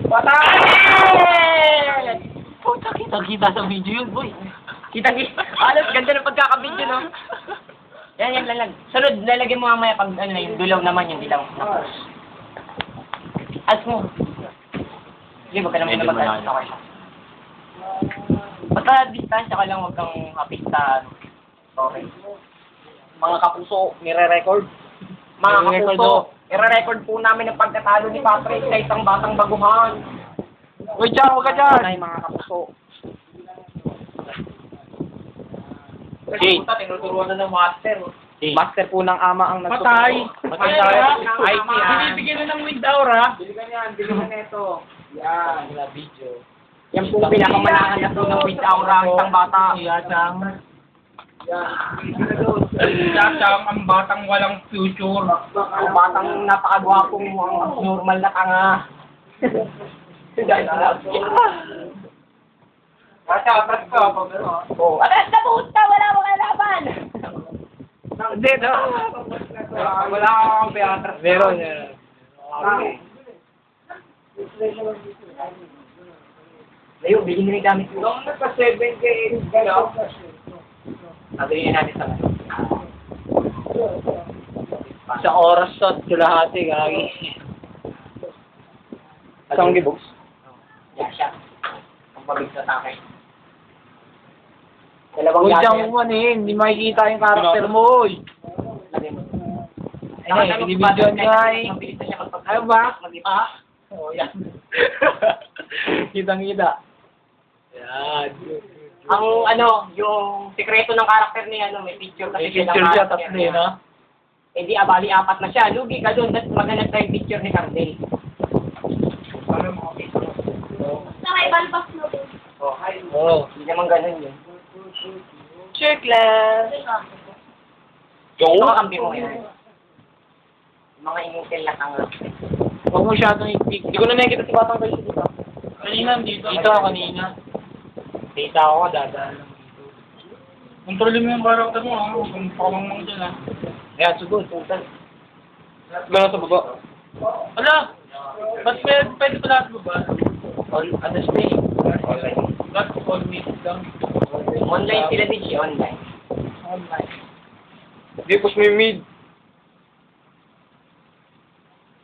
Patay! Puta, kita sa video yun, boy. Kita-kita. Alas, ganda ng pagkakabidyo, no? Yan, lalag. Sunod, lalagyan mo mamaya pag ano yung dulaw naman yung dilaw. As mo. Sige, wag ka naman na mag-alas ako siya. Basta distansya ka lang, wag kang kapitan. Okay. Mga kapuso, nire-record. Mga kapuso, i-record po namin ang pagkatalo ni Patrick sa isang batang baguhan. Uy, dyan, huwag ka dyan! Ay, mga kapuso. Okay. Puta, tinuturuan na ng master. Okay. Master po ng ama ang nagtuturo. Patay! Patay Patay tayo. tayo. IT yan. Binibigyan na ng wind hour, ha? Bili ka niyan, bili ka nito. Yan. Wala video. Yan po pinakamalakan na po ng with aura ang isang bata. Yatang. Yan. Yatang ang batang walang future. Ang batang napakagwapong normal na tanga. Atras ka pag ano. Oh, atras na puta, wala mo kalaban. Hindi, no? Wala akong atras. Meron. Layo, bigyan nyo yung gamit ko. Nung nagpa-7K, gano'n. Sabihin natin sa mga. Sa oras at kalahati, gagi. Isang gibox? Yan siya. Ang pabig sa takay. Dalawang Huwag yate. siyang umanin, hindi makikita yung karakter mo, oy. Lagay mo. Ay, binibidyoan niya, eh. Mabilis na siya magpapagod. Ayaw ba? Ah? Oh, yan. Kitang-kita. Yan. Ang ano, yung sikreto ng karakter niya, ano, may picture kasi May picture siya, tatlo yun, ha? Eh di, abali, 4 na siya. Lugi ka doon, maghanap tayo yung picture ni Cardell. Sa may balbas mo din. Oh, hi. Oo. Hindi naman ganun yun. Check lang. Ito kakampi mo yun. Mga inutil na tanga. Huwag mo masyadong i-pick. Hindi ko na nakikita si Batang Kaisi dito. Kanina, dito. Dito, kanina. Dita ako, dadaan lang dito. Kontrolin mo yung karakter mo, ha? Kung pakamang dyan, ha? Ayan, sugod, putal. Gano'n sa baba. Ala! Ba't pwede pala sa baba? Ano stay? Online. Ba't all meet lang? Online sila din siya, online. Online. Hindi, push mo yung mid.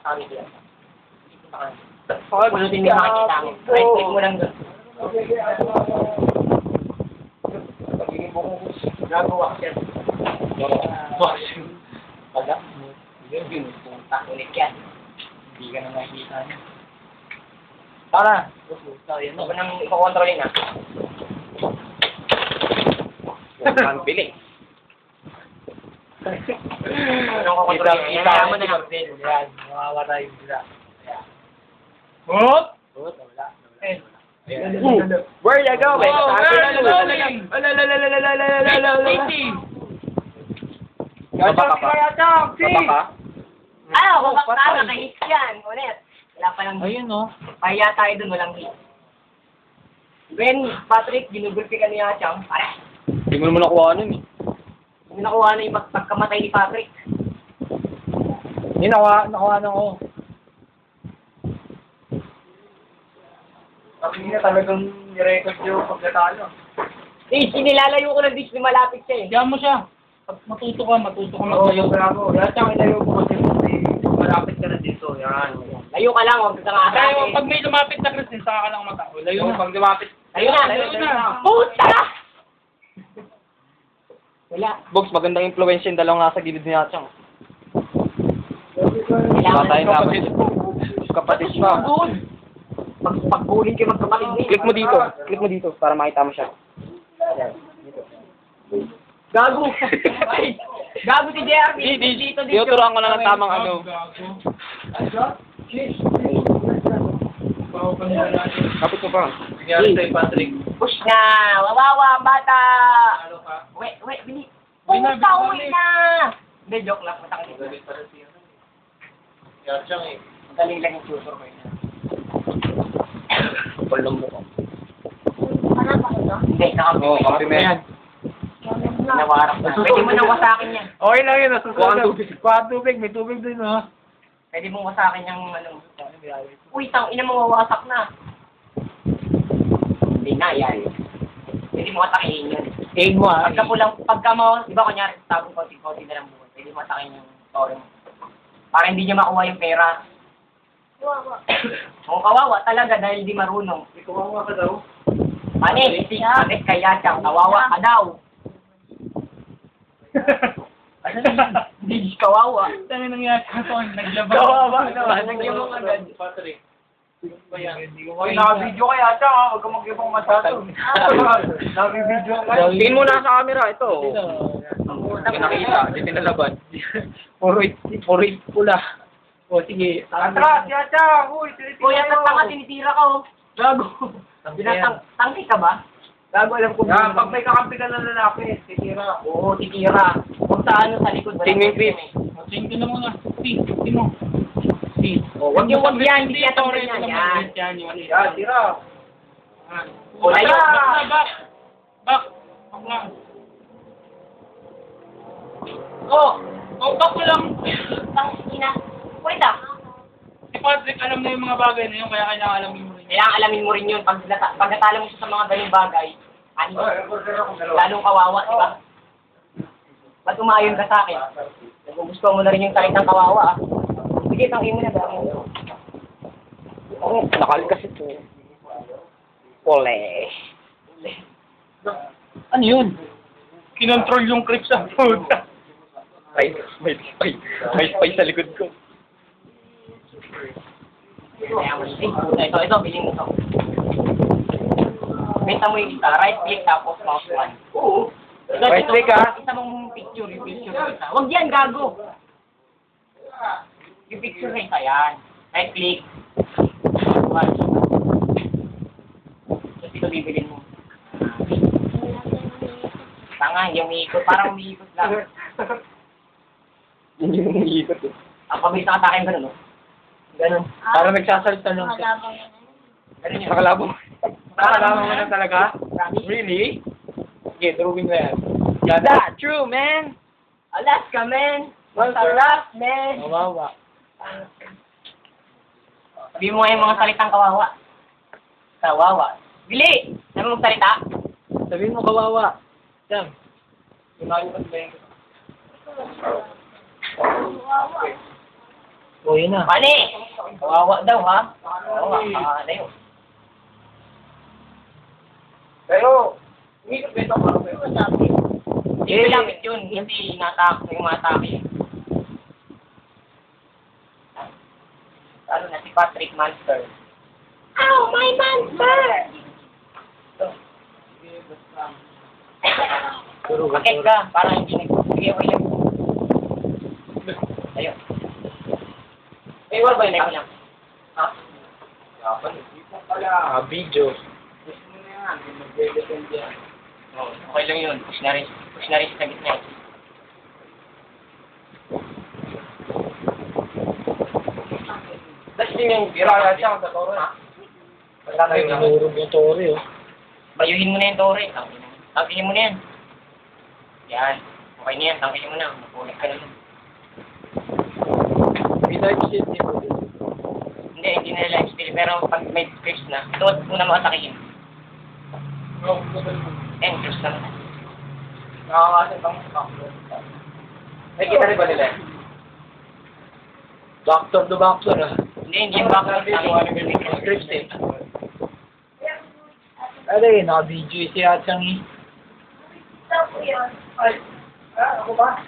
Kami sila. Kung hindi makikita mo, right click mo lang doon. Pagiging bukus, gagawa ka siya. Wala. Yun, punta ulit yan. Hindi ka na makikita niya. Tara. Yan Huwag nang ipakontrolin na. Huwag kang pili. Anong kukontrolin? Kaya mo na lang. Yan, mawawala yung sila. Hop! Wala. Where you go? Ano, babak na, nakahit yan. Ulit. Wala pa lang. Ayun, no? Pahiya tayo dun, walang hit. Ben, Patrick, ginugulpi ka niya, Chang. Pare. Hindi mo naman nakuha nun, eh. Hindi nakuha na yung pagkamatay ni Patrick. Hindi, nakuha na ako. Kasi na talagang nirecord yung pagkatalo. Eh, sinilalayo ko na Disney, malapit siya eh. Diyan mo siya. Pag matuto ka maglayo. bravo. Lahat siyang ilayo ko kasi malapit ka na dito. Yan. Layo ka lang, huwag ka nga Kaya pag may lumapit na Kristin, saka ka lang matao. Layo na. Pag lumapit. Layo na. Puta! Wala. Bogs, magandang impluensya yung dalawang nasa gilid niya, Chang. Patay namin. Kapatid pa. Pag-bullying kayo magkapatid niya. Click mo dito para makita mo siya. Gago! Gago si Jeremy! Dito. Tinuturuan ko na ng tamang ano. Kapit ko pa. Push na! Wawawa ang bata! Wait, bili! Puta, uwi na! Hindi, joke lang. Punta ka dito. Magaling lang yung tutor ko yun. Palong mo ko. Hindi, nakampi. Oo, kampi mo yan. Nawarap na. Pwede mo nang wasakin yan. Okay lang yun. Kuha ang Kuha ang tubig. May tubig din, ha? Pwede mong wasakin yung ano. Uy, tang ina mo, mawasak na. Hindi na, yan. Hindi mo atakihin yun. Aim mo ah. Pagka mo, di ba kunyari, tabong konti-konti na lang buwan, hindi mo atakihin yung story mo. Para hindi niya makuha yung pera. Wawa. Kung kawawa talaga dahil di marunong. Kawawa ka daw. Panis, bakit kaya siyang kawawa ka daw? Hindi kawawa. Ano nangyari ko? Naglabas. Kawawa naman, nagyabang agad. Patrick. Uy, naka-video kaya siya ha. Huwag ka mag-ibang masyado. Naka-video ka. Tingin mo na sa camera. Ito. Hindi nakita. Hindi pinalaban. Puro pula. O sige. Atras, yata. Uy, Kuya, tanga, tinitira ka oh. Gago. Tangki ka ba? Gago, alam ko. Pag may kakampi ka ng lalaki, titira. Oo, titira. Kung sa ano, sa likod. Tingin, Chris. Tingin ka na muna. Tingin mo. Huwag yung wag yan, hindi yan tanggal yan. Yan. Yan, tira. O, layo. Back. Back lang. Back ko lang. Ang ina. Wait ah. Si Patrick, alam na yung mga bagay na yun, kaya kailangan alamin mo rin. Kailangan alamin mo rin yun. Pag natala mo siya sa mga ganyung bagay, lalong kawawa, di ba? Ba't umayon ka sa akin? Gusto mo na rin yung tarik ng kawawa, ah. Sige, tangin mo na ba? Nakal kasi ito. Ole. Ano yun? Kinontrol yung creep sa food. May spy sa likod ko. Ito, bilhin mo ito. Benta mo yung isa, right click tapos mouse 1. Oo. Right click, ah. Isa mong picture, yung picture yung isa. Huwag yan, gago. Yung picture yung isa, yan. Right click. Watch. Tapos ito bibilin mo. Tanga, hindi umiikot. Parang umiikot lang. Hindi mo iikot eh. Ang pabilis na katakin ganun, no? Ganun. Para nagsasalita lang siya. Malabang yan. Ganun yun. Nakalabong. Nakalaman mo na talaga? Promise? Really? Okay, drawing na yan. That true, man. Alaska, man. Masarap, man. Kawawa. Sabi mo nga yung mga salitang kawawa. Kawawa. Bili! Sabi mo magsalita? Sabihin mo kawawa. Yan. Wawa. O, yun na. Pani! Kawawa daw, ha? Kawawa. Layo. Pero, umikot ba ito? Hindi malapit yun. Hindi yung matake. Lalo na si Patrick Monster. Ow, my monster! Bakit ka? Parang hindi nagbibigay away lang. Ayun. Eh, wala ba yun? Ayun lang. Ha? Video. Oh, okay lang yun. Push na rin sa gitna. Tapos din yung gira siya sa toro. Ay, nahurog yung tori, oh. Bayuhin mo na yung tore. Tangkinin mo na yan. Yan. Okay na yan. Tangkinin mo na. Mapulit ka na lang. May type shit, di ba? Hindi na lang still. Pero pag may scripts na, ito una mo atakihin. Scripts na. Nakakasin pang backdoor. May kita rin ba nila? Backdoor to backdoor, ah. Hindi yung background namin. Scripts, eh. Ay, naka-video si Atsang, eh. Stop ko yun. Ako ba?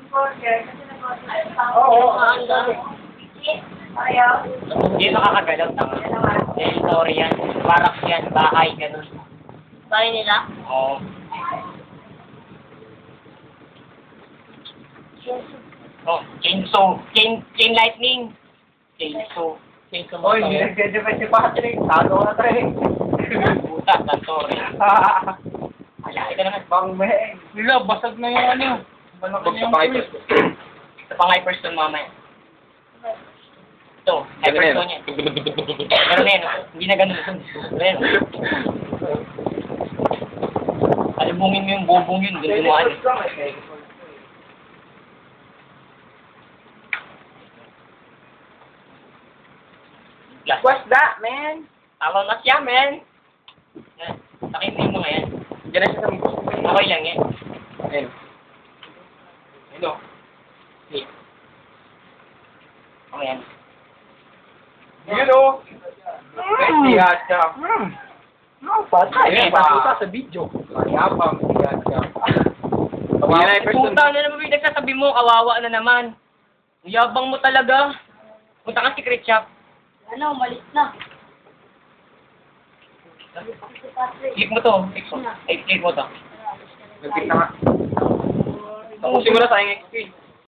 Burger. Kasi nag-order. Oo. Ayaw. Hindi nakakagalaw. Tama. Story yan. Barracks yan. Bahay. Ganun. Bahay nila? Oo. Oh, chainsaw. Chain lightning. Chainsaw. Oy, hindi nagde-defend si Patrick. Talo na tre. Puta, sorry. Ala, ito naman. Bang meheng. Nila, basag na yung ano. Balak na yung creep. Ito pang hyperstone mamaya. Ito, hyperstone yan. Pero na yan, hindi na ganun. Pero yan. Alibungin mo yung bubong yun. Doon gumawa. Last. What's that, man? Tama na siya, men. Yan. Takitin mo ngayon. Diyan na siya sa mukha. Okay lang yan. Ayun. Hello. Okay. Okay yan. Yun o. Si Hacha. Patay. Ayun, Patuta sa video. Mayabang si Hacha. Puta na naman yung nagsasabi mo, kawawa na naman. Ang yabang mo talaga. Punta ka secret shop. Ano, malis na. Click mo to. Click mo to. Nagkita nga. Tapusin mo na sa XP.